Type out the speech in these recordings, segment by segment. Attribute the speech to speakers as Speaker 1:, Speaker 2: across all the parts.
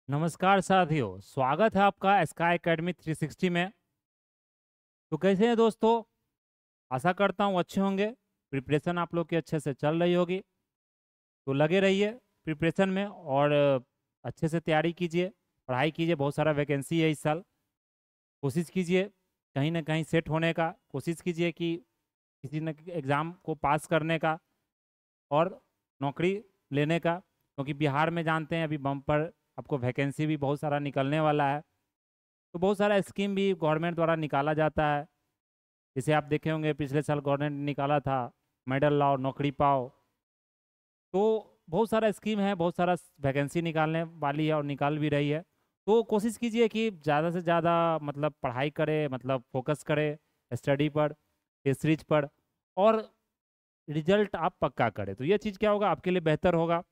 Speaker 1: नमस्कार साथियों, स्वागत है आपका स्काई एकेडमी 360 में। तो कैसे हैं दोस्तों? आशा करता हूँ अच्छे होंगे। प्रिपरेशन आप लोग की अच्छे से चल रही होगी, तो लगे रहिए प्रिपरेशन में और अच्छे से तैयारी कीजिए, पढ़ाई कीजिए। बहुत सारा वैकेंसी है इस साल। कोशिश कीजिए कहीं ना कहीं सेट होने का, कोशिश कीजिए कि किसी न एग्ज़ाम को पास करने का और नौकरी लेने का, क्योंकि बिहार में जानते हैं अभी बम्पर आपको वैकेंसी भी बहुत सारा निकलने वाला है। तो बहुत सारा स्कीम भी गवर्नमेंट द्वारा निकाला जाता है। जैसे आप देखे होंगे पिछले साल गवर्नमेंट ने निकाला था मेडल लाओ नौकरी पाओ। तो बहुत सारा स्कीम है, बहुत सारा वैकेंसी निकालने वाली है और निकाल भी रही है। तो कोशिश कीजिए कि ज़्यादा से ज़्यादा मतलब पढ़ाई करें, मतलब फोकस करें स्टडी पर, सीरीज पर, और रिजल्ट आप पक्का करें। तो ये चीज़ क्या होगा, आपके लिए बेहतर होगा।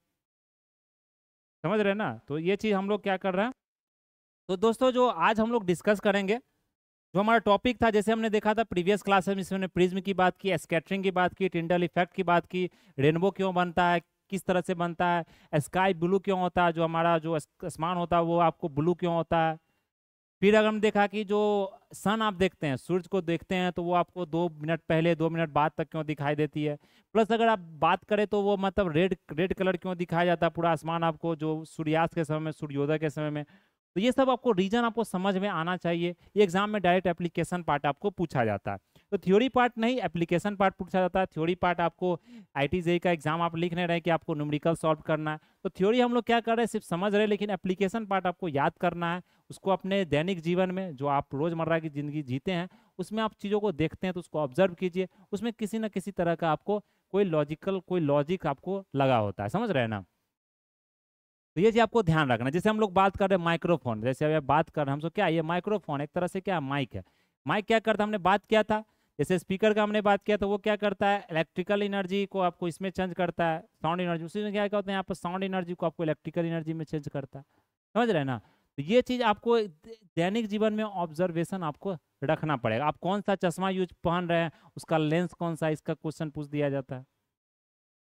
Speaker 1: समझ रहे हैं ना? तो ये चीज़ हम लोग क्या कर रहे हैं। तो दोस्तों, जो आज हम लोग डिस्कस करेंगे, जो हमारा टॉपिक था, जैसे हमने देखा था प्रीवियस क्लास में, इसमें प्रिज्म की बात की, स्कैटरिंग की बात की, टिंडल इफेक्ट की बात की, रेनबो क्यों बनता है, किस तरह से बनता है, स्काई ब्लू क्यों होता है, जो हमारा जो आसमान होता है वो आपको ब्लू क्यों होता है। फिर अगर हम देखा कि जो सन आप देखते हैं, सूरज को देखते हैं, तो वो आपको 2 मिनट पहले 2 मिनट बाद तक क्यों दिखाई देती है। प्लस अगर आप बात करें तो वो मतलब रेड रेड कलर क्यों दिखाया जाता है पूरा आसमान आपको, जो सूर्यास्त के समय में, सूर्योदय के समय में। तो ये सब आपको रीजन आपको समझ में आना चाहिए। ये एग्जाम में डायरेक्ट एप्लीकेशन पार्ट आपको पूछा जाता है। तो थ्योरी पार्ट नहीं, एप्लीकेशन पार्ट पूछा जाता है। थ्योरी पार्ट आपको आईटी जेई का एग्जाम आप लिख नहीं रहे कि आपको न्यूमेरिकल सॉल्व करना है। तो थ्योरी हम लोग क्या कर रहे हैं, सिर्फ समझ रहे हैं, लेकिन एप्लीकेशन पार्ट आपको याद करना है। उसको अपने दैनिक जीवन में, जो आप रोजमर्रा की जिंदगी जीते हैं, उसमें आप चीज़ों को देखते हैं, तो उसको ऑब्जर्व कीजिए। उसमें किसी न किसी तरह का आपको कोई लॉजिक आपको लगा होता है। समझ रहे हैं ना? तो ये चीज आपको ध्यान रखना। जैसे हम लोग बात कर रहे हैं माइक्रोफोन, जैसे अभी बात कर रहे हैं हम, क्या ये माइक्रोफोन एक तरह से क्या माइक है। माइक क्या करता है, हमने बात किया था। जैसे स्पीकर का हमने बात किया, तो वो क्या करता है, इलेक्ट्रिकल एनर्जी को आपको इसमें चेंज करता है, साउंड एनर्जी। उसी में क्या होता है, यहाँ पर साउंड एनर्जी को आपको इलेक्ट्रिकल एनर्जी में चेंज करता है। समझ रहे हैं ना? तो ये चीज आपको दैनिक जीवन में ऑब्जर्वेशन आपको रखना पड़ेगा। आप कौन सा चश्मा यूज पहन रहे हैं, उसका लेंस कौन सा, इसका क्वेश्चन पूछ दिया जाता है।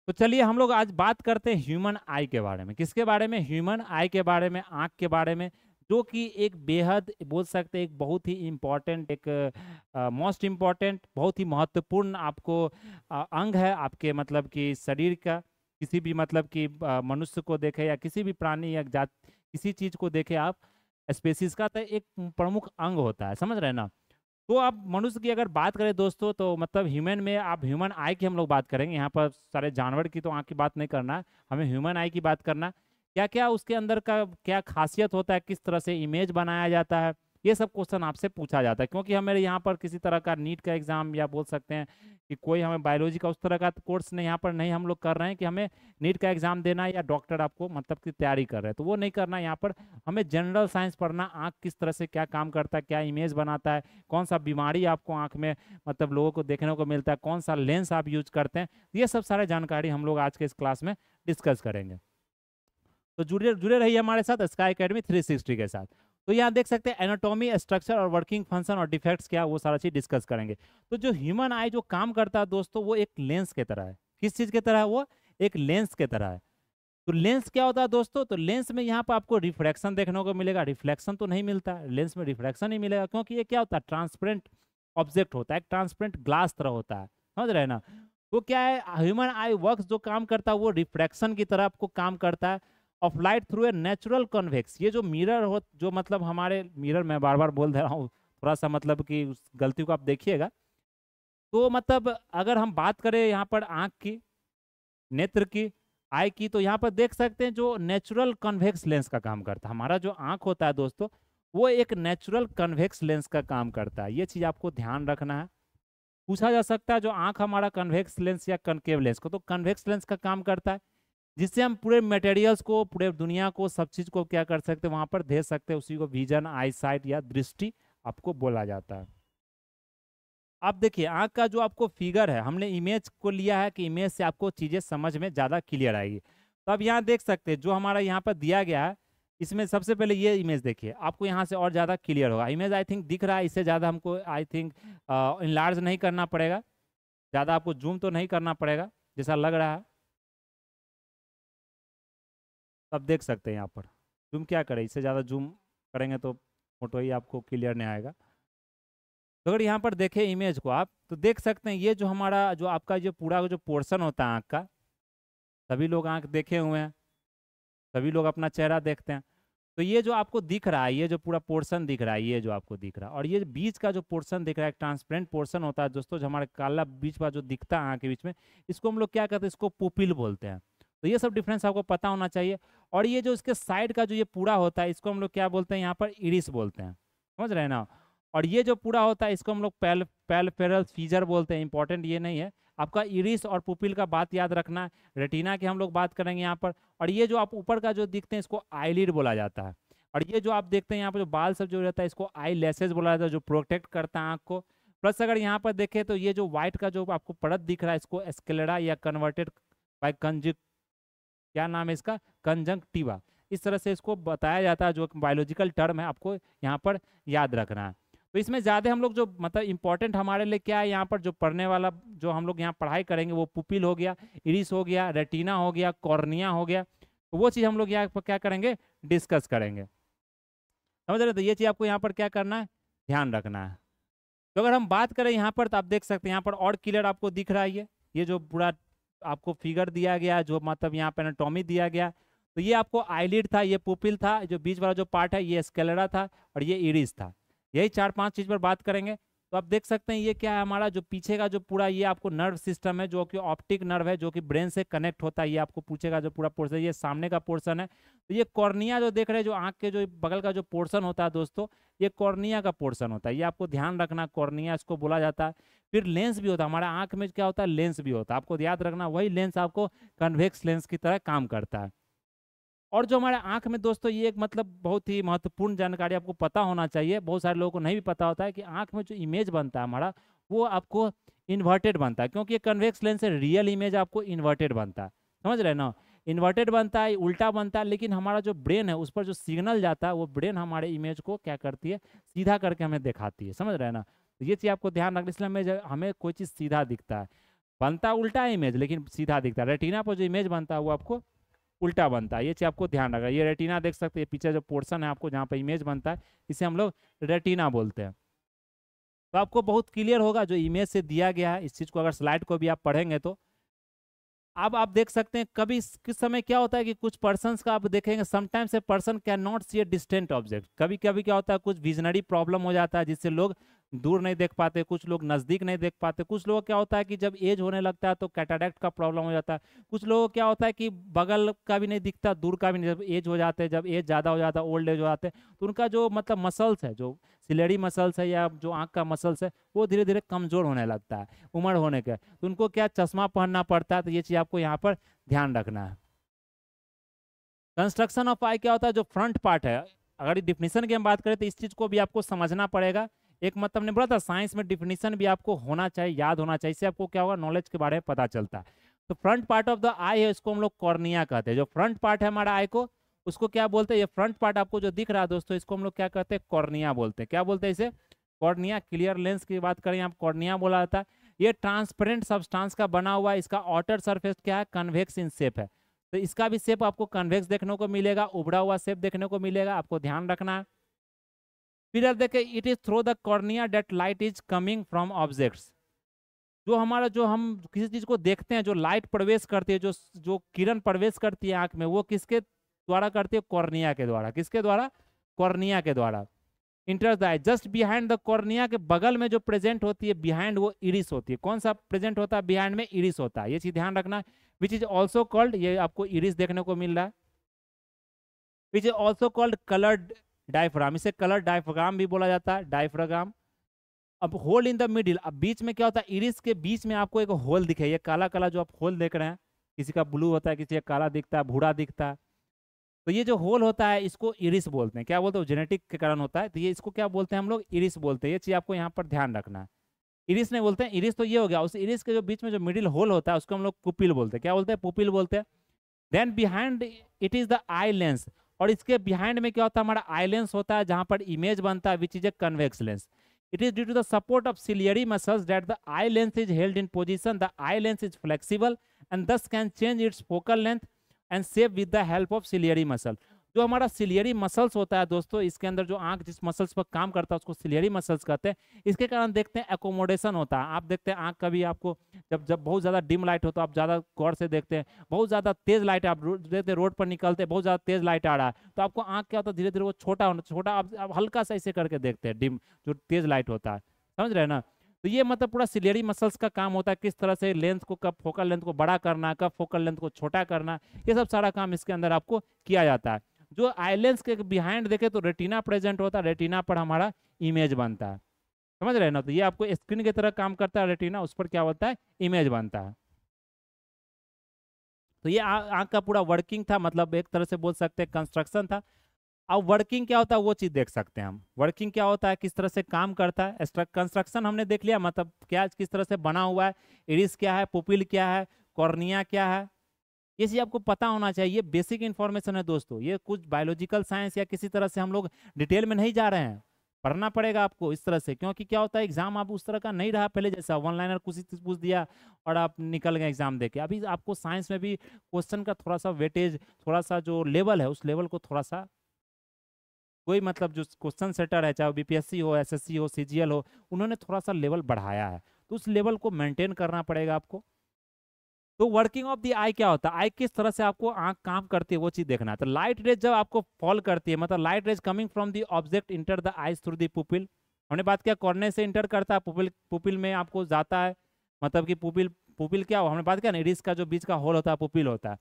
Speaker 1: तो चलिए हम लोग आज बात करते हैं ह्यूमन आई के बारे में। किसके बारे में? ह्यूमन आई के बारे में, आंख के बारे में, जो कि एक बेहद बोल सकते हैं एक बहुत ही इम्पोर्टेंट, एक मोस्ट इम्पोर्टेंट, बहुत ही महत्वपूर्ण आपको अंग है आपके मतलब कि शरीर का। किसी भी मतलब कि मनुष्य को देखे या किसी भी प्राणी या जात, किसी चीज को देखे आप, स्पेसीज का, तो एक प्रमुख अंग होता है। समझ रहे हैं ना? तो आप मनुष्य की अगर बात करें दोस्तों, तो मतलब ह्यूमन में आप ह्यूमन आई की हम लोग बात करेंगे। यहाँ पर सारे जानवर की तो आँख की बात नहीं करना है, हमें ह्यूमन आई की बात करना है। क्या क्या उसके अंदर का क्या खासियत होता है, किस तरह से इमेज बनाया जाता है, ये सब क्वेश्चन आपसे पूछा जाता है। क्योंकि हमारे यहाँ पर किसी तरह का नीट का एग्जाम, या बोल सकते हैं कि कोई हमें बायोलॉजी का उस तरह का कोर्स नहीं, यहाँ पर नहीं हम लोग कर रहे हैं कि हमें नीट का एग्जाम देना है या डॉक्टर आपको मतलब की तैयारी कर रहे हैं, तो वो नहीं करना है। यहाँ पर हमें जनरल साइंस पढ़ना, आँख किस तरह से क्या काम करता है, क्या इमेज बनाता है, कौन सा बीमारी आपको आँख में मतलब लोगों को देखने को मिलता है, कौन सा लेंस आप यूज करते हैं, ये सब सारे जानकारी हम लोग आज के इस क्लास में डिस्कस करेंगे। तो जुड़े जुड़े रहिए हमारे साथ स्काई एकेडमी 360 के साथ। तो यहाँ देख सकते हैं एनाटॉमी, स्ट्रक्चर और वर्किंग फंक्शन और डिफेक्ट्स क्या, वो सारा चीज डिस्कस करेंगे। तो जो ह्यूमन आई जो काम करता है दोस्तों, वो एक लेंस की तरह है। किस चीज की तरह है? वो एक लेंस की तरह है। तो लेंस क्या होता है दोस्तों? तो लेंस में यहाँ पर आपको रिफ्रैक्शन देखने को मिलेगा। रिफ्लेक्शन तो नहीं मिलता है लेंस में, रिफ्रैक्शन नहीं मिलेगा, क्योंकि ये क्या होता है, ट्रांसपेरेंट ऑब्जेक्ट होता है, ट्रांसपेरेंट ग्लास तरह होता है। समझ रहे हैं ना? तो क्या है, ह्यूमन आई वर्क्स जो काम करता है वो रिफ्रैक्शन की तरह आपको काम करता है, of light through a natural convex. ये जो मिरर हो, जो मतलब हमारे मिरर, मैं बार बार बोल दे रहा हूँ, थोड़ा सा मतलब कि उस गलती को आप देखिएगा। तो मतलब अगर हम बात करें यहाँ पर आँख की, नेत्र की, आई की, तो यहाँ पर देख सकते हैं जो नेचुरल कन्वेक्स लेंस का काम करता है। हमारा जो आँख होता है दोस्तों, वो एक नेचुरल कन्वेक्स लेंस का काम करता है। ये चीज़ आपको ध्यान रखना है। पूछा जा सकता है जो आँख हमारा कन्वेक्स लेंस या कनकेव लेंस को, तो कन्वेक्स लेंस का काम करता है, जिससे हम पूरे मटेरियल्स को, पूरे दुनिया को, सब चीज़ को क्या कर सकते हैं, वहाँ पर देख सकते हैं। उसी को विजन, आई साइट या दृष्टि आपको बोला जाता है। आप देखिए आंख का जो आपको फिगर है, हमने इमेज को लिया है कि इमेज से आपको चीजें समझ में ज्यादा क्लियर आएगी। तो अब यहाँ देख सकते हैं जो हमारा यहाँ पर दिया गया है, इसमें सबसे पहले ये इमेज देखिए, आपको यहाँ से और ज्यादा क्लियर होगा। इमेज आई थिंक दिख रहा है, इससे ज्यादा हमको आई थिंक इनलार्ज नहीं करना पड़ेगा, ज्यादा आपको जूम तो नहीं करना पड़ेगा जैसा लग रहा है। अब देख सकते हैं यहाँ पर। जूम क्या करें, इससे ज़्यादा जूम करेंगे तो फोटो ही आपको क्लियर नहीं आएगा। तो अगर यहाँ पर देखें इमेज को आप, तो देख सकते हैं ये जो हमारा जो आपका जो पूरा जो पोर्शन होता है आँख का, सभी लोग आँख देखे हुए हैं, सभी लोग अपना चेहरा देखते हैं। तो ये जो आपको दिख रहा है, ये जो पूरा पोर्शन दिख रहा है, ये जो आपको दिख रहा है, और ये बीच का जो पोर्शन दिख रहा है, ट्रांसपेरेंट पोर्शन होता है दोस्तों, जो हमारे काला बीच का जो दिखता है आँख के बीच में, इसको हम लोग क्या कहते हैं, इसको पुपिल बोलते हैं। तो ये सब डिफरेंस आपको पता होना चाहिए। और ये जो इसके साइड का जो ये पूरा होता है, इसको हम लोग क्या बोलते हैं, यहाँ पर इरिस बोलते हैं, समझ रहे हैं ना। और ये जो पूरा होता है, इसको हम लोग पैल्पेब्रल फीजर बोलते हैं। इंपॉर्टेंट ये नहीं है, आपका इरिस और पुपिल का बात याद रखना है। रेटिना की हम लोग बात करेंगे यहाँ पर। और ये जो आप ऊपर का जो दिखते हैं, इसको आईलिड बोला जाता है। और ये जो आप देखते हैं यहाँ पर जो बाल सब जो रहता है, इसको आई लेसेस बोला जाता है, जो प्रोटेक्ट करता है आँख को। प्लस अगर यहाँ पर देखें तो ये जो व्हाइट का जो आपको परत दिख रहा है, इसको स्क्लेरा या कन्वर्टेड बाय क्या नाम है इसका, कंजंक्टिवा, इस तरह से इसको बताया जाता है, जो बायोलॉजिकल टर्म है, आपको यहाँ पर याद रखना है। तो इसमें ज़्यादा हम लोग जो मतलब इंपॉर्टेंट हमारे लिए क्या है, यहाँ पर जो पढ़ने वाला जो हम लोग यहाँ पढ़ाई करेंगे, वो पुपिल हो गया, इरिस हो गया, रेटिना हो गया, कॉर्निया हो गया। तो वो चीज़ हम लोग यहाँ पर क्या करेंगे, डिस्कस करेंगे, समझ रहे। तो ये चीज़ आपको यहाँ पर क्या करना है, ध्यान रखना है। तो अगर हम बात करें यहाँ पर, तो आप देख सकते हैं यहाँ पर और क्लियर आपको दिख रहा है, ये जो पूरा आपको फिगर दिया गया, जो मतलब यहाँ पर एनाटॉमी दिया गया। तो ये आपको आईलिड था, ये पुपिल था, जो बीच वाला जो पार्ट है ये स्क्लेरा था, और ये इरिस था। यही 4-5 चीज़ पर बात करेंगे। तो आप देख सकते हैं ये क्या है, हमारा जो पीछे का जो पूरा ये आपको नर्व सिस्टम है, जो कि ऑप्टिक नर्व है, जो कि ब्रेन से कनेक्ट होता है। ये आपको पूछेगा जो पूरा पोर्शन, ये सामने का पोर्शन है। तो ये कॉर्निया जो देख रहे हैं, जो आँख के जो बगल का जो पोर्शन होता है दोस्तों, ये कॉर्निया का पोर्शन होता है। ये आपको ध्यान रखना, कॉर्निया इसको बोला जाता है। फिर लेंस भी होता है, हमारा आँख में क्या होता है, लेंस भी होता है, आपको याद रखना। वही लेंस आपको कन्वेक्स लेंस की तरह काम करता है। और जो हमारे आंख में दोस्तों, ये एक मतलब बहुत ही महत्वपूर्ण जानकारी आपको पता होना चाहिए, बहुत सारे लोगों को नहीं भी पता होता है कि आंख में जो इमेज बनता है हमारा, वो आपको इन्वर्टेड बनता है, क्योंकि ये कन्वेक्स लेंस से रियल इमेज आपको इन्वर्टेड बनता है, समझ रहे हैं ना। इन्वर्टेड बनता है, उल्टा बनता है, लेकिन हमारा जो ब्रेन है उस पर जो सिग्नल जाता है, वो ब्रेन हमारे इमेज को क्या करती है, सीधा करके हमें दिखाती है, समझ रहे हैं ना। तो ये चीज़ आपको ध्यान रखना, इसलिए हमें कोई चीज़ सीधा दिखता है, बनता उल्टा इमेज लेकिन सीधा दिखता है। रेटिना पर जो इमेज बनता है वो आपको उल्टा बनता है, ये चीज़ आपको ध्यान रखना। ये रेटिना देख सकते हैं, पीछे जो पोर्शन है आपको जहाँ पर इमेज बनता है, इसे हम लोग रेटिना बोलते हैं। तो आपको बहुत क्लियर होगा जो इमेज से दिया गया है, इस चीज़ को अगर स्लाइड को भी आप पढ़ेंगे तो। अब आप देख सकते हैं कभी किस समय क्या होता है कि कुछ पर्सन्स का आप देखेंगे, sometimes a person can not see a distant object. कभी कभी क्या होता है, कुछ विजनरी प्रॉब्लम हो जाता है, जिससे लोग दूर नहीं देख पाते, कुछ लोग नज़दीक नहीं देख पाते। कुछ लोगों क्या होता है कि जब एज होने लगता है तो कैटरैक्ट का प्रॉब्लम हो जाता है। कुछ लोगों क्या होता है कि बगल का भी नहीं दिखता, दूर का भी नहीं, जब एज हो जाते हैं, जब एज ज़्यादा हो जाता है, ओल्ड एज हो जाते हैं, तो उनका जो मतलब मसल्स है, जो सिलेरी मसल्स है या जो आँख का मसल्स है, वो धीरे धीरे कमज़ोर होने लगता है उम्र होने के। तो उनको क्या चश्मा पहनना पड़ता है। तो ये चीज़ आपको यहाँ पर ध्यान रखना है। कंस्ट्रक्शन ऑफ आई क्या होता है, जो फ्रंट पार्ट है, अगर डिफिनीशन की हम बात करें तो इस चीज़ को भी आपको समझना पड़ेगा। एक मतलब ने बोला था साइंस में डिफिनीशन भी आपको होना चाहिए, याद होना चाहिए, इससे आपको क्या होगा, नॉलेज के बारे में पता चलता है। तो फ्रंट पार्ट ऑफ द आई है, इसको हम लोग कॉर्निया कहते हैं। जो फ्रंट पार्ट है हमारा आई को, उसको क्या बोलते हैं, ये फ्रंट पार्ट आपको जो दिख रहा है दोस्तों, इसको हम लोग क्या कहते हैं, कॉर्निया बोलते हैं। क्या बोलते हैं इसे, कॉर्निया। क्लियर लेंस की बात करें आप, कॉर्निया बोला जाता है। ये ट्रांसपेरेंट सब्सटेंस का बना हुआ है, इसका आउटर सरफेस क्या है, कन्वेक्स इन शेप है। तो इसका भी शेप आपको कन्वेक्स देखने को मिलेगा, उभरा हुआ शेप देखने को मिलेगा, आपको ध्यान रखना है। फिर आप देखें, it is through the cornea that light is coming from objects. जो हमारा जो हम किसी चीज को देखते हैं, जो लाइट प्रवेश करती है, जो किरण प्रवेश करती है आंख में, वो किसके द्वारा करती है, कॉर्निया के द्वारा। किसके द्वारा, कॉर्निया के द्वारा। Enter the I, just behind the cornea के बगल में जो प्रेजेंट होती है बिहाइंड, वो इरिस होती है। कौन सा प्रेजेंट होता है बिहाइंड में, इरिस होता है। ये चीज ध्यान रखना। विच इज ऑल्सो कॉल्ड, ये आपको इरिस देखने को मिल रहा है, which is also called coloured diaphragm. इसे कलर डायफ्राम भी बोला जाता है, डायफ्राम। अब होल इन द मिडिल, अब बीच में क्या होता है, इरिस के बीच में आपको एक होल दिखे, ये काला काला जो आप होल देख रहे हैं, किसी का ब्लू होता है, किसी का काला दिखता है, भूरा दिखता है। तो ये जो होल होता है इसको इरिस बोलते हैं। क्या बोलते हैं, जेनेटिक के कारण होता है, तो ये इसको क्या बोलते हैं हम लोग, इरिस बोलते हैं। ये चीज आपको यहाँ पर ध्यान रखना है। इरिस नहीं बोलते हैं, इरिस तो ये हो गया। उस इरिस के जो बीच में जो मिडिल होल होता है उसको हम लोग पुपिल बोलते हैं। क्या बोलते हैं, पुपिल बोलते हैं। Then behind it is the eye lens, और इसके बिहाइंड में क्या होता है, हमारा आई लेंस होता है, जहां पर इमेज बनता है, which is a convex lens. It is due to the support of ciliary muscles that the eye lens is held in position. The eye lens is flexible and thus can change its focal length and shape with the help of ciliary muscle. जो हमारा ciliary muscles होता है दोस्तों, इसके अंदर जो आंख जिस मसल्स पर काम करता है उसको सिलियरी मसल्स कहते हैं। इसके कारण देखते हैं एकोमोडेशन होता है। आप देखते हैं आंख कभी आपको जब जब बहुत ज़्यादा डिम लाइट हो तो आप ज़्यादा गौर से देखते हैं, बहुत ज़्यादा तेज लाइट आप देखते हैं रोड पर निकलते हैं, बहुत ज़्यादा तेज लाइट आ रहा है तो आपको आंख क्या होता है धीरे धीरे वो छोटा आप हल्का सा ऐसे करके देखते हैं डिम जो तेज लाइट होता है, समझ रहे हैं ना। तो ये मतलब पूरा सिलियरी मसल्स का काम होता है, किस तरह से लेंस को कब फोकल लेंथ को बड़ा करना, कब फोकल लेंथ को छोटा करना, ये सब सारा काम इसके अंदर आपको किया जाता है। जो आई लेंस के बिहाइंड देखे तो रेटिना प्रेजेंट होता है, रेटिना पर हमारा इमेज बनता है, समझ रहे हैं ना। तो ये आपको स्क्रीन की तरह काम करता है रेटिना, उस पर क्या होता है इमेज बनता है। तो ये आंख का पूरा वर्किंग था, मतलब एक तरह से बोल सकते हैं कंस्ट्रक्शन था। अब वर्किंग क्या होता है वो चीज देख सकते हैं हम, वर्किंग क्या होता है, किस तरह से काम करता है। कंस्ट्रक्शन हमने देख लिया, मतलब क्या किस तरह से बना हुआ है, इरिस क्या है, पुपिल क्या है, कॉर्निया क्या है, ये चीज आपको पता होना चाहिए। ये बेसिक इन्फॉर्मेशन है दोस्तों, ये कुछ बायोलॉजिकल साइंस या किसी तरह से हम लोग डिटेल में नहीं जा रहे हैं, पढ़ना पड़ेगा आपको इस तरह से, क्योंकि क्या होता है एग्जाम आप उस तरह का नहीं रहा पहले जैसा वन लाइनर कुछ पूछ दिया और आप निकल गए एग्जाम देके। अभी आपको साइंस में भी क्वेश्चन का थोड़ा सा वेटेज, थोड़ा सा जो लेवल है उस लेवल को थोड़ा सा, कोई मतलब जो क्वेश्चन सेटर है चाहे बीपीएससी हो, एसएससी हो, सीजीएल हो, उन्होंने थोड़ा सा लेवल बढ़ाया है, तो उस लेवल को मेंटेन करना पड़ेगा आपको। तो वर्किंग ऑफ द आई क्या होता है, आई किस तरह से आपको आंख काम करती है वो चीज देखना है। तो लाइट रेज जब आपको फॉल करती है, मतलब light rays coming from the object enter the eyes through the pupil, हमने बात किया कॉर्निया से इंटर करता है, पुपिल पुपिल में आपको जाता है, मतलब कि पुपिल पुपिल क्या हो, हमने बात किया ना इरिस का जो बीच का होल होता है पुपिल होता है।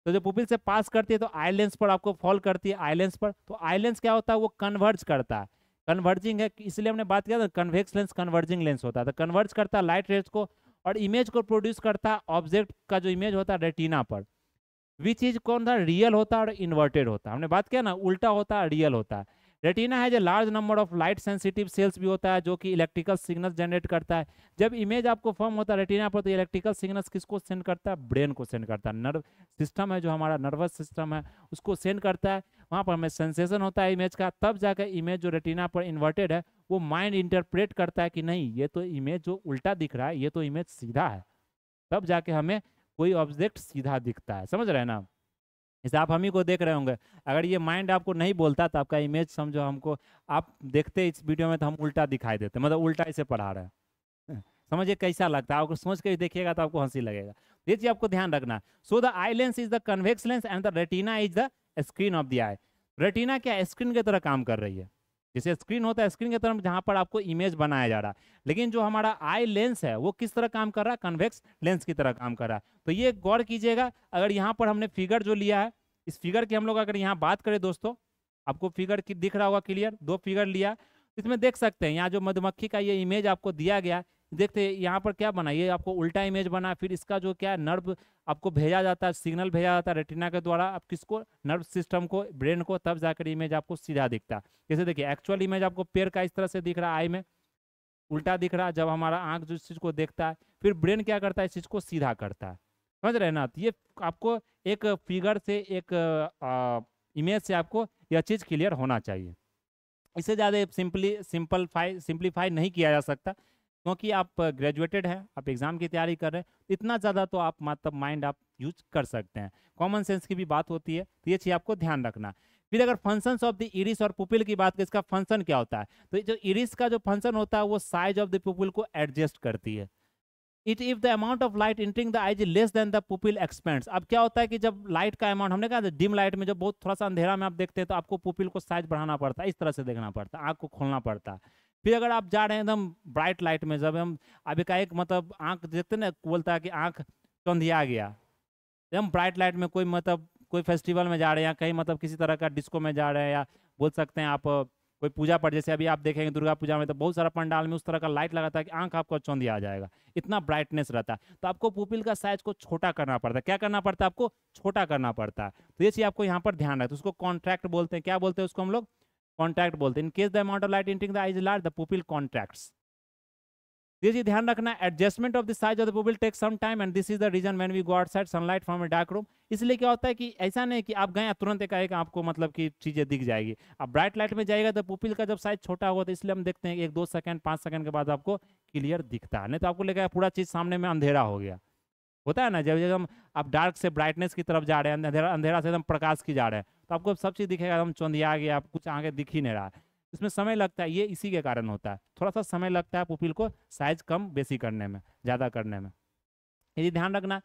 Speaker 1: तो जो पुपिल से पास करती है तो आई लेंस पर आपको फॉल करती है, आई लेंस पर। तो आई लेंस क्या होता है वो कन्वर्ज करता है, कन्वर्जिंग है, इसलिए हमने बात किया था कन्वेक्स लेंस कन्वर्जिंग लेंस होता है। तो कन्वर्ज करता है लाइट रेज को और इमेज को प्रोड्यूस करता है ऑब्जेक्ट का जो इमेज होता है रेटिना पर। विच इज कौन था, रियल होता है और इन्वर्टेड होता है, हमने बात किया ना उल्टा होता है रियल होता है। रेटिना है जो large number of light sensitive sales भी होता है जो कि इलेक्ट्रिकल सिग्नल जनरेट करता है। जब इमेज आपको फॉर्म होता है रेटिना पर तो इलेक्ट्रिकल सिग्नल्स किसको सेंड करता है, ब्रेन को सेंड करता है, नर्व सिस्टम है जो हमारा नर्वस सिस्टम है उसको सेंड करता है। वहाँ पर हमें सेंसेशन होता है इमेज का, तब जाकर इमेज जो रेटिना पर इन्वर्टेड है वो माइंड इंटरप्रेट करता है कि नहीं ये तो इमेज जो उल्टा दिख रहा है ये तो इमेज सीधा है, तब जाके हमें कोई ऑब्जेक्ट सीधा दिखता है, समझ रहे हैं ना। जैसे आप हम ही को देख रहे होंगे, अगर ये माइंड आपको नहीं बोलता तो आपका इमेज समझो हमको, आप देखते इस वीडियो में तो हम उल्टा दिखाई देते, मतलब उल्टा इसे पढ़ा रहे हैं समझिए कैसा लगता है आपको, सोच के देखिएगा तो आपको हंसी लगेगा। ये चीज आपको ध्यान रखना। So the eye lens is the convex lens and the retina is the screen of the I. Retina क्या स्क्रीन की तरह काम कर रही है, जैसे स्क्रीन होता है स्क्रीन की तरह जहां पर आपको इमेज बनाया जा रहा है, लेकिन जो हमारा आई लेंस है वो किस तरह काम कर रहा है, कन्वेक्स लेंस की तरह काम कर रहा है। तो ये गौर कीजिएगा, अगर यहाँ पर हमने फिगर जो लिया है, इस फिगर की हम लोग अगर यहाँ बात करें दोस्तों, आपको फिगर की दिख रहा होगा क्लियर, दो फिगर लिया, इसमें देख सकते हैं यहाँ जो मधुमक्खी का ये इमेज आपको दिया गया, देखते हैं यहाँ पर क्या बना, ये आपको उल्टा इमेज बना, फिर इसका जो क्या नर्व आपको भेजा जाता है, सिग्नल भेजा जाता है रेटिना के द्वारा, आप किसको, नर्व सिस्टम को, ब्रेन को, तब जाकर इमेज आपको सीधा दिखता है। जैसे देखिए एक्चुअल इमेज आपको पैर का इस तरह से दिख रहा है, आई में उल्टा दिख रहा है, जब हमारा आंख जो इस चीज को देखता है फिर ब्रेन क्या करता है इस चीज को सीधा करता है, समझ रहे हैं ना। तो ये आपको एक फिगर से एक इमेज से आपको यह चीज क्लियर होना चाहिए। इससे ज़्यादा सिंपलीफाई नहीं किया जा सकता, क्योंकि आप ग्रेजुएटेड हैं, आप एग्जाम की तैयारी कर रहे हैं, इतना ज़्यादा तो आप मतलब माइंड आप यूज कर सकते हैं, कॉमन सेंस की भी बात होती है, तो ये चीज़ आपको ध्यान रखना। फिर अगर फंक्शंस ऑफ द इरिस और पुपिल की बात करें, इसका फंक्शन क्या होता है, तो जो इरिस का जो फंक्शन होता है वो साइज ऑफ द पुपिल को एडजस्ट करती है। It if the amount of light entering the eyes less than the pupil expends. अब क्या होता है कि जब लाइट का अमाउंट, हमने कहा डिम लाइट में जब बहुत थोड़ा सा अंधेरा में आप देखते हैं तो आपको पुपिल को साइज बढ़ाना पड़ता है, इस तरह से देखना पड़ता है, आंख को खोलना पड़ता है। फिर अगर आप जा रहे हैं एकदम ब्राइट लाइट में, जब हम अभी का एक मतलब आंख देखते हैं ना, बोलता है कि आंख चौंधिया गया, एकदम ब्राइट लाइट में कोई मतलब कोई फेस्टिवल में जा रहे हैं या कहीं मतलब किसी तरह का डिस्को में जा रहे हैं, या बोल सकते हैं आप कोई पूजा पर, जैसे अभी आप देखेंगे दुर्गा पूजा में तो बहुत सारा पंडाल में उस तरह का लाइट लगाता है कि आंख आपको चौंधिया आ जाएगा, इतना ब्राइटनेस रहता है। तो आपको पुपिल का साइज को छोटा करना पड़ता है, क्या करना पड़ता है आपको, छोटा करना पड़ता है। तो ये चीज आपको यहाँ पर ध्यान रखते, उसको कॉन्ट्रैक्ट बोलते हैं, क्या बोलते हैं उसको हम लोग, कॉन्ट्रैक्ट बोलते हैं। In case the amount of light entering the eye is large the pupil contracts. ये चीज ध्यान रखना, adjustment of the size of the pupil take some time and this is the reason when we go outside sunlight from a dark room. इसलिए क्या होता है कि ऐसा नहीं कि आप गए तुरंत एक आपको मतलब कि चीजें दिख जाएगी, आप ब्राइट लाइट में जाएगा तो पुपिल का जब साइज छोटा होगा, तो इसलिए हम देखते हैं 1-2 सेकंड 5 सेकंड के बाद आपको क्लियर दिखता है, नहीं तो आपको लगेगा पूरा चीज सामने में अंधेरा हो गया, होता है ना। जब जब हम आप डार्क से ब्राइटनेस की तरफ जा रहे हैं, अंधेरा अंधेरा से एकदम प्रकाश की जा रहे हैं, तो आपको सब चीज़ दिखेगा, एकदम चौंधिया गया, आप कुछ आगे दिख ही नहीं रहा है। इसमें समय लगता है, ये इसी के कारण होता है, थोड़ा सा समय लगता है पुपिल को साइज कम बेसी करने में, ज़्यादा करने में। यदि ध्यान रखना,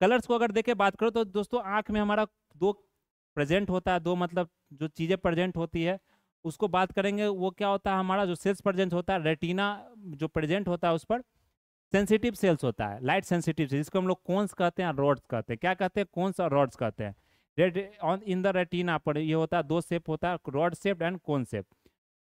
Speaker 1: कलर्स को अगर देखे बात करो तो दोस्तों आँख में हमारा दो प्रेजेंट होता है, दो मतलब जो चीज़ें प्रेजेंट होती है उसको बात करेंगे। वो क्या होता है, हमारा जो सेल्स प्रेजेंट होता है, रेटिना जो प्रेजेंट होता है उस पर सेंसिटिव सेल्स होता है, लाइट सेंसिटिव सेल्स, जिसको हम लोग कोन्स कहते हैं, रॉड्स कहते हैं। क्या कहते हैं, कोन्स और रॉड्स कहते हैं। Red on in the retina पर ये होता है, दो शेप होता है, rod shape and cone shape.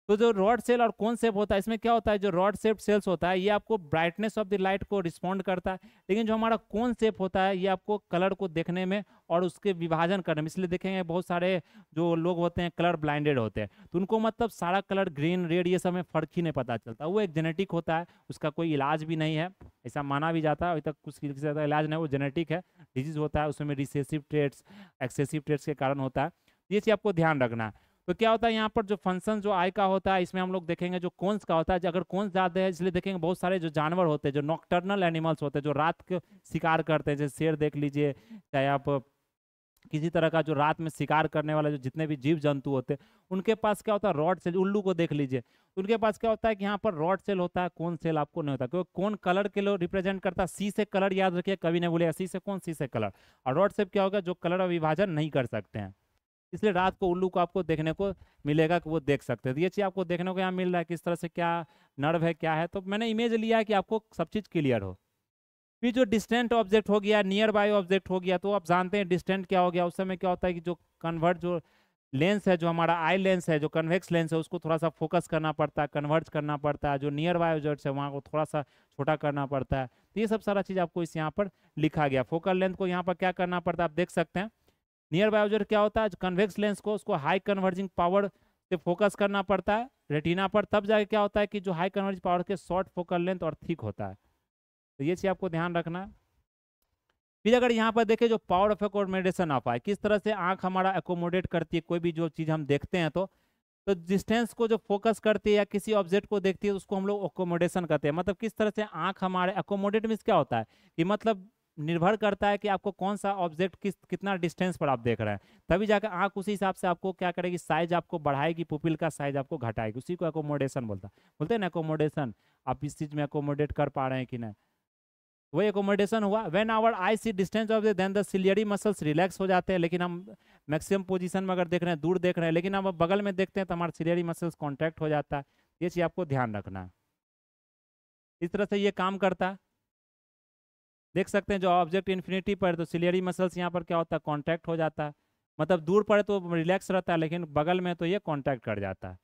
Speaker 1: तो जो रॉड सेल और कोन शेप होता है, इसमें क्या होता है, जो रॉड शेप सेल्स होता है ये आपको ब्राइटनेस ऑफ द लाइट को रिस्पॉन्ड करता है, लेकिन जो हमारा कोन शेप होता है ये आपको कलर को देखने में और उसके विभाजन करने में, इसलिए देखेंगे बहुत सारे जो लोग होते हैं कलर ब्लाइंडेड होते हैं, तो उनको मतलब सारा कलर ग्रीन रेड ये सब में फर्क ही नहीं पता चलता। वो एक जेनेटिक होता है, उसका कोई इलाज भी नहीं है, ऐसा माना भी जाता है। अभी तक कुछ किसी का इलाज नहीं, वो जेनेटिक है, डिजीज होता है, उसमें रिसेसिव ट्रेट्स एक्सेसिव ट्रेट्स के कारण होता है। ये चीज़ आपको ध्यान रखना है। तो क्या होता है यहाँ पर जो फंक्शन जो आई का होता है, इसमें हम लोग देखेंगे जो कोन्स का होता है, अगर कोन्स ज़्यादा है इसलिए देखेंगे बहुत सारे जो जानवर होते हैं, जो नॉक्टर्नल एनिमल्स होते हैं, जो रात के शिकार करते हैं, जैसे शेर देख लीजिए, चाहे आप किसी तरह का जो रात में शिकार करने वाला जो जितने भी जीव जंतु होते हैं, उनके पास क्या होता है, रॉड सेल। उल्लू को देख लीजिए, उनके पास क्या होता है कि यहाँ पर रॉड सेल होता है, कोन सेल आपको नहीं होता, क्योंकि कोन कलर के लिए रिप्रेजेंट करता है, सी से कलर याद रखिए, कभी नहीं बोलेगा सी से कौन, सी से कलर। और रॉड सेल क्या होगा, जो कलर विभाजन नहीं कर सकते हैं, इसलिए रात को उल्लू को आपको देखने को मिलेगा कि वो देख सकते हैं। तो ये चीज़ आपको देखने को यहाँ मिल रहा है, किस तरह से क्या नर्व है क्या है। तो मैंने इमेज लिया है कि आपको सब चीज़ क्लियर हो। फिर जो डिस्टेंट ऑब्जेक्ट हो गया, नियर बाय ऑब्जेक्ट हो गया, तो आप जानते हैं डिस्टेंट क्या हो गया। उस समय क्या होता है कि जो कन्वर्ट जो लेंस है, जो हमारा आई लेंस है, जो कन्वेक्स लेंस है, उसको थोड़ा सा फोकस करना पड़ता है, कन्वर्ट करना पड़ता है। जो नियर बाय ऑब्जेक्ट्स है वहाँ को थोड़ा सा छोटा करना पड़ता है। तो ये सब सारा चीज़ आपको इस यहाँ पर लिखा गया। फोकल लेंथ को यहाँ पर क्या करना पड़ता है आप देख सकते हैं। नियर बाय ऑब्जेक्ट क्या होता है, कन्वेक्स लेंस को उसको हाई कन्वर्जिंग पावर से फोकस करना पड़ता है रेटिना पर, तब जाके क्या होता है कि जो हाई कन्वर्जिंग पावर के शॉर्ट फोकल लेंथ और थिक होता है। तो ये चीज़ आपको ध्यान रखना है। फिर अगर यहाँ पर देखें जो पावर ऑफ एकोमोडेशन ऑफ आई, किस तरह से आंख हमारा एकोमोडेट करती है कोई भी जो चीज़ हम देखते हैं, तो डिस्टेंस को जो फोकस करती है या किसी ऑब्जेक्ट को देखती है उसको हम लोग एकोमोडेशन कहते हैं। मतलब किस तरह से आंख हमारे एकोमोडेट मीन्स क्या होता है कि मतलब निर्भर करता है कि आपको कौन सा ऑब्जेक्ट कितना डिस्टेंस पर आप देख रहे हैं, तभी जाकर आंख उसी हिसाब से आपको क्या करेगी, साइज आपको बढ़ाएगी, पुपिल का साइज आपको घटाएगी। उसी को एकोमोडेशन बोलते हैं ना, एकोमोडेशन। आप इस चीज में एकोमोडेट कर पा रहे हैं कि नहीं, वही एकोमोडेशन हुआ। When our eye see distance of then the ciliary muscles relax हो जाते हैं। लेकिन हम मैक्सिमम पोजीशन में अगर देख रहे हैं, दूर देख रहे हैं, लेकिन हम बगल में देखते हैं तो हमारा सिलियरी मसल्स कॉन्ट्रैक्ट हो जाता है। ये चीज़ आपको ध्यान रखना है। इस तरह से ये काम करता है। देख सकते हैं जो ऑब्जेक्ट इन्फिनिटी पर तो सिलियरी मसल्स यहाँ पर क्या होता है, कॉन्ट्रैक्ट हो जाता है। मतलब दूर पड़े तो रिलैक्स रहता है, लेकिन बगल में तो ये कॉन्ट्रैक्ट कर जाता है।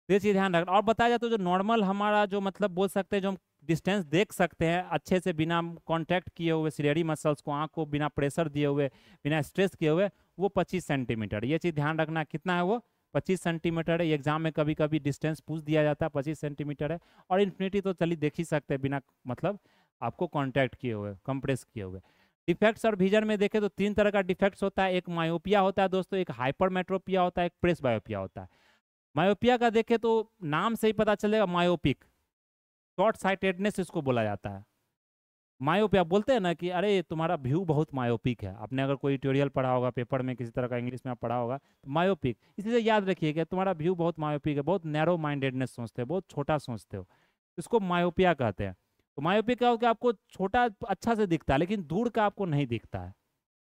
Speaker 1: ये चीज़ ध्यान रखना। और बताया जाता है जो नॉर्मल हमारा जो मतलब बोल सकते हैं जो हम डिस्टेंस देख सकते हैं अच्छे से बिना कांटेक्ट किए हुए सिलियरी मसल्स को, आंख को बिना प्रेशर दिए हुए, बिना स्ट्रेस किए हुए, वो 25 सेंटीमीटर। ये चीज़ ध्यान रखना कितना है, वो 25 सेंटीमीटर है। एग्जाम में कभी कभी डिस्टेंस पूछ दिया जाता है, 25 सेंटीमीटर है। और इन्फिनिटी तो चलिए देख ही सकते हैं बिना मतलब आपको कॉन्टैक्ट किए हुए, कंप्रेस किए हुए। डिफेक्ट्स और विजन में देखें तो 3 तरह का डिफेक्ट्स होता है। एक मायोपिया होता है दोस्तों, एक हाइपरमेट्रोपिया होता है, एक प्रेस बायोपिया होता है। मायोपिया का देखें तो नाम से ही पता चलेगा, मायोपिक, शॉर्ट साइटेडनेस इसको बोला जाता है। मायोपिया बोलते हैं ना कि अरे तुम्हारा व्यू बहुत मायोपिक है। आपने अगर कोई ट्यूटोरियल पढ़ा होगा पेपर में, किसी तरह का इंग्लिश में आप पढ़ा होगा, तो मायोपिक इसलिए याद रखिए कि तुम्हारा व्यू बहुत मायोपिक है, बहुत नैरो माइंडेडनेस सोचते हो, बहुत छोटा सोचते हो, इसको मायोपिया कहते हैं। तो मायोपिक का हो कि आपको छोटा अच्छा से दिखता है लेकिन दूर का आपको नहीं दिखता है।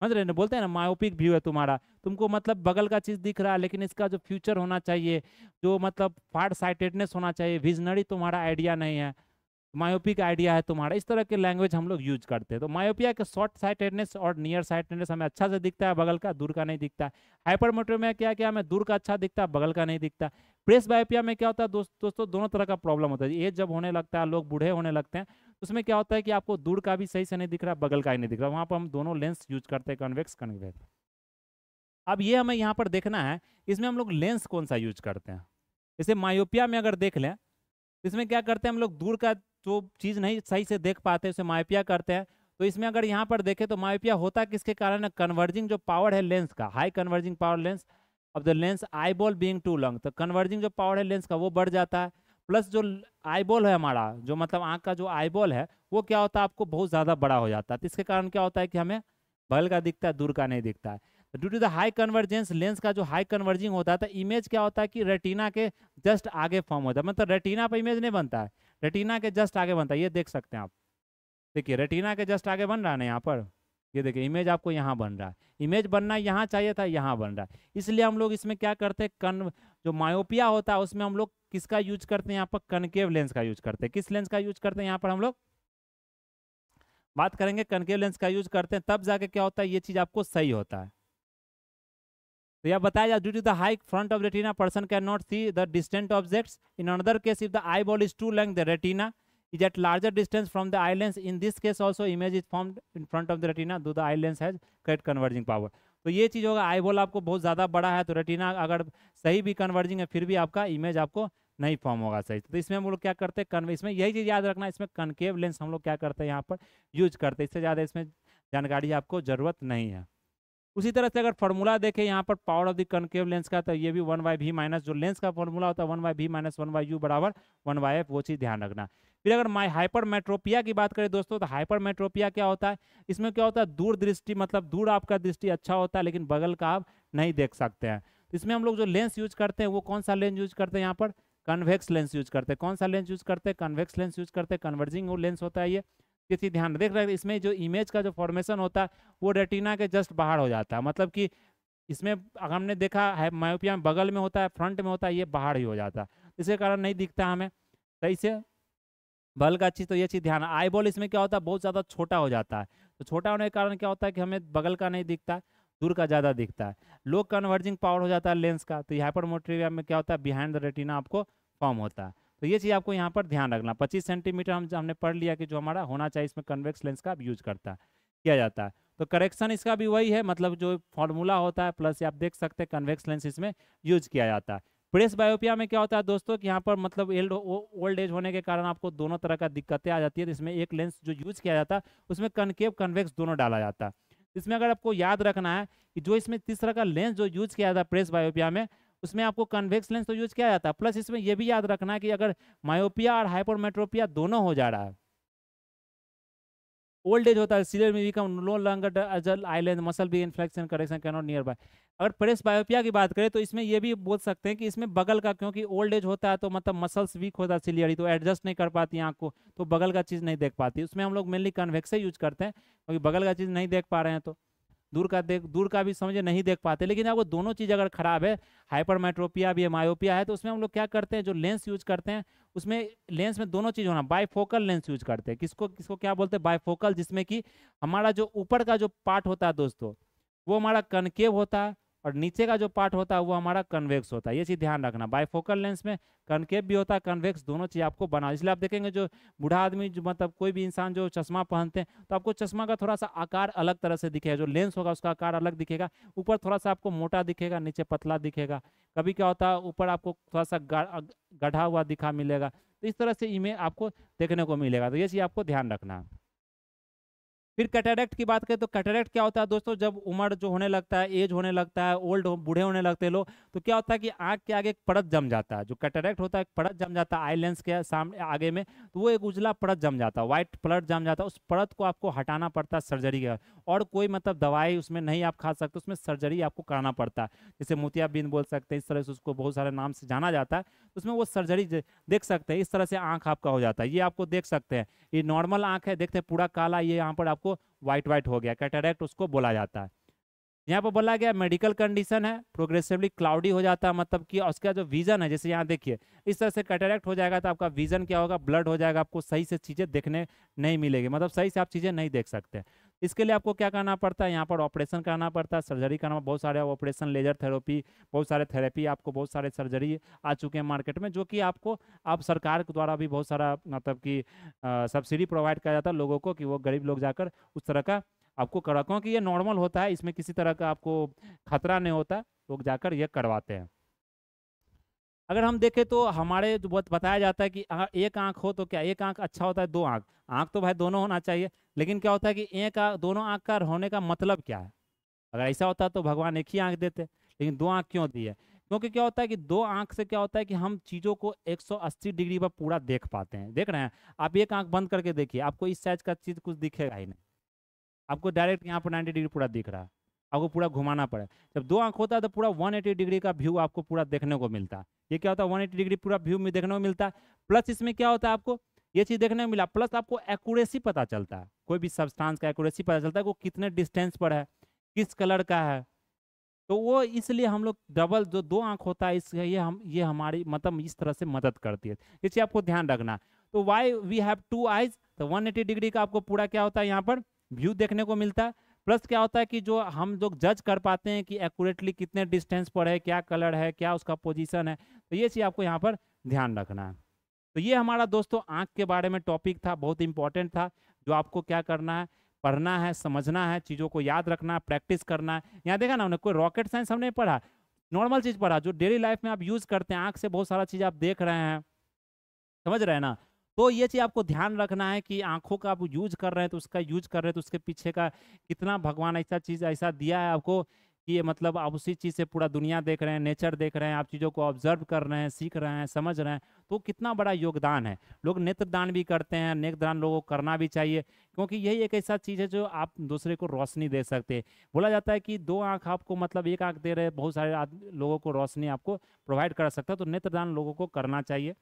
Speaker 1: समझ रहे हैं, बोलते हैं ना मायोपिक व्यू है तुम्हारा, तुमको मतलब बगल का चीज़ दिख रहा है लेकिन इसका जो फ्यूचर होना चाहिए, जो मतलब फार साइटेडनेस होना चाहिए, विजनरी तुम्हारा आइडिया नहीं है, मायोपिक आइडिया है तुम्हारा। इस तरह के लैंग्वेज हम लोग यूज करते हैं। तो मायोपिया के शॉर्ट साइटेडनेस और नियर साइटेडनेस हमें अच्छा से दिखता है, बगल का, दूर का नहीं दिखता है। हाइपरमेट्रो में क्या क्या हमें दूर का अच्छा दिखता है, बगल का नहीं दिखता। प्रेस बायोपिया में क्या होता है दोस्तों दोनों तरह का प्रॉब्लम होता है। एज जब होने लगता है, लोग बूढ़े होने लगते हैं, उसमें क्या होता है कि आपको दूर का भी सही से नहीं दिख रहा, बगल का ही नहीं दिख रहा। वहाँ पर हम दोनों लेंस यूज करते हैं, कन्वेक्स कन्वेक्स। अब ये हमें यहाँ पर देखना है इसमें हम लोग लेंस कौन सा यूज करते हैं। जैसे मायोपिया में अगर देख लें, इसमें क्या करते हैं हम लोग दूर का जो चीज़ नहीं सही से देख पाते उसे मायोपिया करते हैं। तो इसमें अगर यहाँ पर देखें तो मायोपिया होता किसके कारण है, कन्वर्जिंग जो पावर है लेंस का, high converging power lens of the lens eyeball being too long, तो कन्वर्जिंग जो पावर है लेंस का वो बढ़ जाता है। प्लस जो आईबॉल है हमारा, जो मतलब आँख का जो आईबॉल है, वो क्या होता है आपको बहुत ज़्यादा बड़ा हो जाता है। तो इसके कारण क्या होता है कि हमें बगल का दिखता है, दूर का नहीं दिखता है। Due to the high convergence, lens का जो हाई कन्वर्जिंग होता है तो इमेज क्या होता है कि रेटिना के जस्ट आगे फॉर्म होता है, मतलब रेटिना पर इमेज नहीं बनता है, रेटिना के जस्ट आगे बनता है। ये देख सकते हैं आप, देखिए रेटिना के जस्ट आगे बन रहा है ना यहाँ पर, ये देखिए इमेज आपको यहाँ बन रहा है, इमेज बनना यहाँ चाहिए था, यहाँ बन रहा है। इसलिए हम लोग इसमें क्या करते हैं, जो मायोपिया होता है उसमें हम लोग किसका यूज करते हैं यहाँ पर, कनकेव लेंस का यूज करते हैं। किस लेंस का यूज करते हैं यहाँ पर हम लोग बात करेंगे, कनकेव लेंस का यूज करते हैं, तब जाके क्या होता है ये चीज आपको सही होता है। तो यह बताया जाए, due to the high front of retina person can not see the distant objects. In another case if the eye ball is too length, the retina is at larger distance from the eye lens. In this case also image is formed in front of the retina, though the eye lens has correct converging power. तो ये चीज होगा, eye ball आपको बहुत ज्यादा बड़ा है तो रेटिना अगर सही भी कन्वर्जिंग है फिर भी आपका इमेज आपको नहीं फॉर्म होगा सही। तो इसमें हम लोग क्या करते हैं, इसमें यही चीज याद रखना, इसमें कनकेव लेंस हम लोग क्या करते हैं यहाँ पर यूज करते हैं, इससे ज्यादा इसमें जानकारी आपको जरूरत नहीं है। उसी तरह से अगर फार्मूला देखें यहाँ पर power of the concave lens का, तो ये भी 1/v माइनस जो लेंस का फार्मूला होता है 1/v माइनस 1/u बराबर 1/f, वो चीज़ ध्यान रखना। फिर अगर हाइपरमेट्रोपिया की बात करें दोस्तों, तो हाइपरमेट्रोपिया क्या होता है, इसमें क्या होता है दूर दृष्टि, मतलब दूर आपका दृष्टि अच्छा होता है लेकिन बगल का आप नहीं देख सकते हैं। तो इसमें हम लोग जो लेंस यूज करते हैं वो कौन सा लेंस यूज करते हैं, यहाँ पर कन्वेक्स लेंस यूज करते हैं। कौन सा लेंस यूज करते हैं, कन्वेक्स लेंस यूज करते हैं, कन्वर्जिंग वो लेंस होता है ये किसी ध्यान देख रहे हैं। इसमें जो इमेज का जो फॉर्मेशन होता है वो रेटिना के जस्ट बाहर हो जाता है, मतलब कि इसमें हमने देखा है मायोपिया में बगल में होता है, फ्रंट में होता है, ये बाहर ही हो जाता है, इसके कारण नहीं दिखता हमें सही से बल का चीज़। तो ये चीज़ ध्यान, आई बॉल इसमें क्या होता है बहुत ज़्यादा छोटा हो जाता है, तो छोटा होने के कारण क्या होता है कि हमें बगल का नहीं दिखता, दूर का ज़्यादा दिखता है। लो कन्वर्जिंग पावर हो जाता है लेंस का, तो हाइपरमेट्रोपिया में क्या होता है बिहाइंड द रेटिना आपको फॉर्म होता है। तो ये चीज़ आपको यहाँ पर ध्यान रखना। 25 सेंटीमीटर हमने पढ़ लिया कि जो हमारा होना चाहिए, इसमें कन्वेक्स लेंस का यूज किया जाता है। तो करेक्शन इसका भी वही है, मतलब जो फॉर्मूला होता है प्लस आप देख सकते हैं कन्वेक्स लेंस इसमें यूज किया जाता है। प्रेस बायोपिया में क्या होता है दोस्तों कि यहाँ पर मतलब ओल्ड एज होने के कारण आपको दोनों तरह का दिक्कतें आ जाती है, तो इसमें एक लेंस जो यूज किया जाता है उसमें कनकेव कन्वेक्स दोनों डाला जाता है। इसमें अगर आपको याद रखना है कि जो इसमें तीस तरह का लेंस जो यूज किया जाता है प्रेस बायोपिया में, उसमें आपको कन्वेक्स लेंस तो यूज किया जाता है, प्लस इसमें यह भी याद रखना है कि अगर मायोपिया और हाइपरमेट्रोपिया दोनों हो जा रहा है, ओल्ड एज होता है, सीरियल में बिकम नो लॉन्गर अजल island muscle be inflection correction can not near by. अगर प्रेस बायोपिया की बात करें तो इसमें ये भी बोल सकते हैं कि इसमें बगल का, क्योंकि ओल्ड एज होता है तो मतलब मसल्स वीक होता है सिलियरी, तो एडजस्ट नहीं कर पाती आँख को, तो बगल का चीज़ नहीं देख पाती। उसमें हम लोग मेनली कन्वेक्स यूज करते हैं क्योंकि बगल का चीज़ नहीं देख पा रहे हैं, तो दूर का भी समझे नहीं देख पाते। लेकिन आपको दोनों चीज़ अगर खराब है, हाइपरमेट्रोपिया भी है मायोपिया है, तो उसमें हम लोग क्या करते हैं जो लेंस यूज करते हैं उसमें लेंस में दोनों चीज़ होना, बाइफोकल लेंस यूज करते हैं। किसको किसको क्या बोलते हैं, बाइफोकल, जिसमें कि हमारा जो ऊपर का जो पार्ट होता है दोस्तों वो हमारा कनकेव होता है और नीचे का जो पार्ट होता है वो हमारा कन्वेक्स होता है। ये चीज़ ध्यान रखना, बाइफोकल लेंस में कनकेव भी होता है कन्वेक्स, दोनों चीज़ आपको बना। इसलिए आप देखेंगे जो बूढ़ा आदमी जो मतलब कोई भी इंसान जो चश्मा पहनते हैं तो आपको चश्मा का थोड़ा सा आकार अलग तरह से दिखेगा, जो लेंस होगा उसका आकार अलग दिखेगा, ऊपर थोड़ा सा आपको मोटा दिखेगा, नीचे पतला दिखेगा। कभी क्या होता है ऊपर आपको थोड़ा सा गढ़ा हुआ दिखा मिलेगा, तो इस तरह से इमेज आपको देखने को मिलेगा। तो ये चीज़ आपको ध्यान रखना है। फिर कैटरेक्ट की बात करें तो कैटरेक्ट क्या होता है दोस्तों, जब उम्र जो होने लगता है, एज होने लगता है, बूढ़े होने लगते हैं लोग, तो क्या होता है कि आंख के आगे एक परत जम जाता है। जो कैटरेक्ट होता है एक परत जम जाता है आई लेंस के सामने आगे में, तो वो एक उजला परत जम जाता है, व्हाइट परत जम जाता है। उस परत को आपको हटाना पड़ता है सर्जरी के, और कोई मतलब दवाई उसमें नहीं आप खा सकते, उसमें सर्जरी आपको कराना पड़ता है। जैसे मोतियाबिंद बोल सकते हैं, इस तरह से उसको बहुत सारे नाम से जाना जाता है, उसमें वो सर्जरी देख सकते हैं। इस तरह से आंख आपका हो जाता है, ये आपको देख सकते हैं। ये नॉर्मल आंख है, देखते हैं पूरा काला, ये यहाँ पर आपको व्हाइट हो गया, कैटरेक्ट उसको बोला जाता है। यहाँ पर बोला गया मेडिकल कंडीशन है, प्रोग्रेसिवली क्लाउडी हो जाता है, मतलब कि उसका जो विजन है, जैसे यहाँ देखिए इस तरह से कैटरेक्ट हो जाएगा तो आपका विजन क्या होगा, ब्लड हो जाएगा, आपको सही से चीज़ें देखने नहीं मिलेगी, मतलब सही से आप चीज़ें नहीं देख सकते। इसके लिए आपको क्या करना पड़ता है, यहाँ पर ऑपरेशन करना पड़ता है, सर्जरी करना, बहुत सारे ऑपरेशन, लेजर थेरेपी, बहुत सारे थेरेपी, आपको बहुत सारे सर्जरी आ चुके हैं मार्केट में, जो कि आपको आप सरकार के द्वारा भी बहुत सारा मतलब कि सब्सिडी प्रोवाइड किया जाता है लोगों को, कि वो गरीब लोग जाकर उस तरह का आपको करा, क्योंकि ये नॉर्मल होता है, इसमें किसी तरह का आपको खतरा नहीं होता, लोग जाकर ये करवाते हैं। अगर हम देखें तो हमारे जो बताया जाता है कि एक आंख हो तो क्या एक आंख अच्छा होता है, दो आंख, आंख तो भाई दोनों होना चाहिए, लेकिन क्या होता है कि दोनों आंख का होने का मतलब क्या है। अगर ऐसा होता तो भगवान एक ही आंख देते, लेकिन दो आंख क्यों दी है, क्योंकि क्या होता है कि दो आंख से क्या होता है कि हम चीज़ों को 180 डिग्री पर पूरा देख पाते हैं। देख रहे हैं आप, एक आंख बंद करके देखिए, आपको इस साइज का चीज़ कुछ दिखेगा ही नहीं, आपको डायरेक्ट यहाँ पर 90 डिग्री पूरा दिख रहा है। आपको पूरा घुमाना पड़े। जब 2 आँख होता है तो पूरा 180 डिग्री का व्यू आपको पूरा देखने को मिलता है। ये क्या होता है, 180 डिग्री पूरा व्यू में देखने को मिलता है। प्लस इसमें क्या होता है, आपको ये चीज़ देखने को मिला, प्लस आपको एक्यूरेसी पता चलता है, कोई भी सब्सटेंस का एक्यूरेसी पता चलता है, वो कितने डिस्टेंस पर है, किस कलर का है। तो वो इसलिए हम लोग डबल जो 2 आँख होता है, इस ये हमारी मतलब इस तरह से मदद करती है। ये चीज़ आपको ध्यान रखना। तो वाई वी हैव 2 आइज, तो 180 डिग्री का आपको पूरा क्या होता है यहाँ पर व्यू देखने को मिलता है। प्लस क्या होता है कि जो हम लोग जज कर पाते हैं कि एक्यूरेटली कितने डिस्टेंस पर है, क्या कलर है, क्या उसका पोजीशन है, तो ये चीज़ आपको यहाँ पर ध्यान रखना है। तो ये हमारा दोस्तों आँख के बारे में टॉपिक था, बहुत इंपॉर्टेंट था, जो आपको क्या करना है, पढ़ना है, समझना है, चीज़ों को याद रखना है, प्रैक्टिस करना है। यहाँ देखा ना, हमने कोई रॉकेट साइंस हमने पढ़ा, नॉर्मल चीज़ पढ़ा जो डेली लाइफ में आप यूज़ करते हैं। आँख से बहुत सारा चीज़ आप देख रहे हैं, समझ रहे हैं ना। तो ये चीज़ आपको ध्यान रखना है कि आँखों का आप यूज कर रहे हैं, तो उसका यूज कर रहे हैं तो उसके पीछे का कितना भगवान ऐसा चीज़ ऐसा दिया है आपको कि ये मतलब आप उसी चीज़ से पूरा दुनिया देख रहे हैं, नेचर देख रहे हैं, आप चीज़ों को ऑब्जर्व कर रहे हैं, सीख रहे हैं, समझ रहे हैं, तो कितना बड़ा योगदान है। लोग नेत्रदान भी करते हैं, नेत्रदान लोगों को करना भी चाहिए, क्योंकि यही एक ऐसा चीज़ है जो आप दूसरे को रोशनी दे सकते हैं। बोला जाता है कि 2 आँख आपको मतलब 1 आँख दे रहे बहुत सारे लोगों को रोशनी आपको प्रोवाइड कर सकता है, तो नेत्रदान लोगों को करना चाहिए।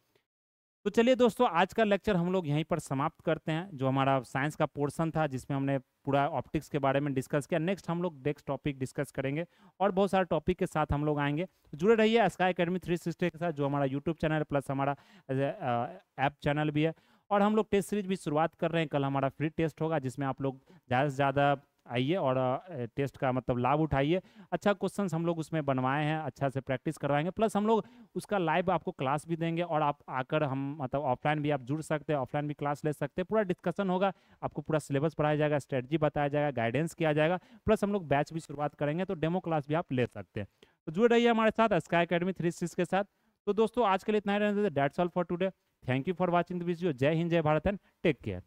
Speaker 1: तो चलिए दोस्तों, आज का लेक्चर हम लोग यहीं पर समाप्त करते हैं, जो हमारा साइंस का पोर्शन था जिसमें हमने पूरा ऑप्टिक्स के बारे में डिस्कस किया। नेक्स्ट हम लोग नेक्स्ट टॉपिक डिस्कस करेंगे और बहुत सारे टॉपिक के साथ हम लोग आएंगे। तो जुड़े रहिए स्काई एकेडमी 360 के साथ, जो हमारा यूट्यूब चैनल है प्लस हमारा ऐप चैनल भी है। और हम लोग टेस्ट सीरीज भी शुरुआत कर रहे हैं, कल हमारा फ्री टेस्ट होगा जिसमें आप लोग ज़्यादा से ज़्यादा आइए और टेस्ट का मतलब लाभ उठाइए। अच्छा क्वेश्चंस हम लोग उसमें बनवाए हैं, अच्छा से प्रैक्टिस करवाएंगे, प्लस हम लोग उसका लाइव आपको क्लास भी देंगे और आप आकर हम मतलब ऑफलाइन भी आप जुड़ सकते हैं, ऑफलाइन भी क्लास ले सकते हैं। पूरा डिस्कशन होगा, आपको पूरा सिलेबस पढ़ाया जाएगा, स्ट्रेटजी बताया जाएगा, गाइडेंस किया जाएगा, प्लस हम लोग बैच भी शुरुआत करेंगे, तो डेमो क्लास भी आप ले सकते हैं। तो जुड़ रहिए हमारे साथ स्काई एकेडमी 360 के साथ। तो दोस्तों आज के लिए इतना ही रहने देते, that's all for today. Thank you for watching the video. जय हिंद, जय भारत एंड टेक केयर।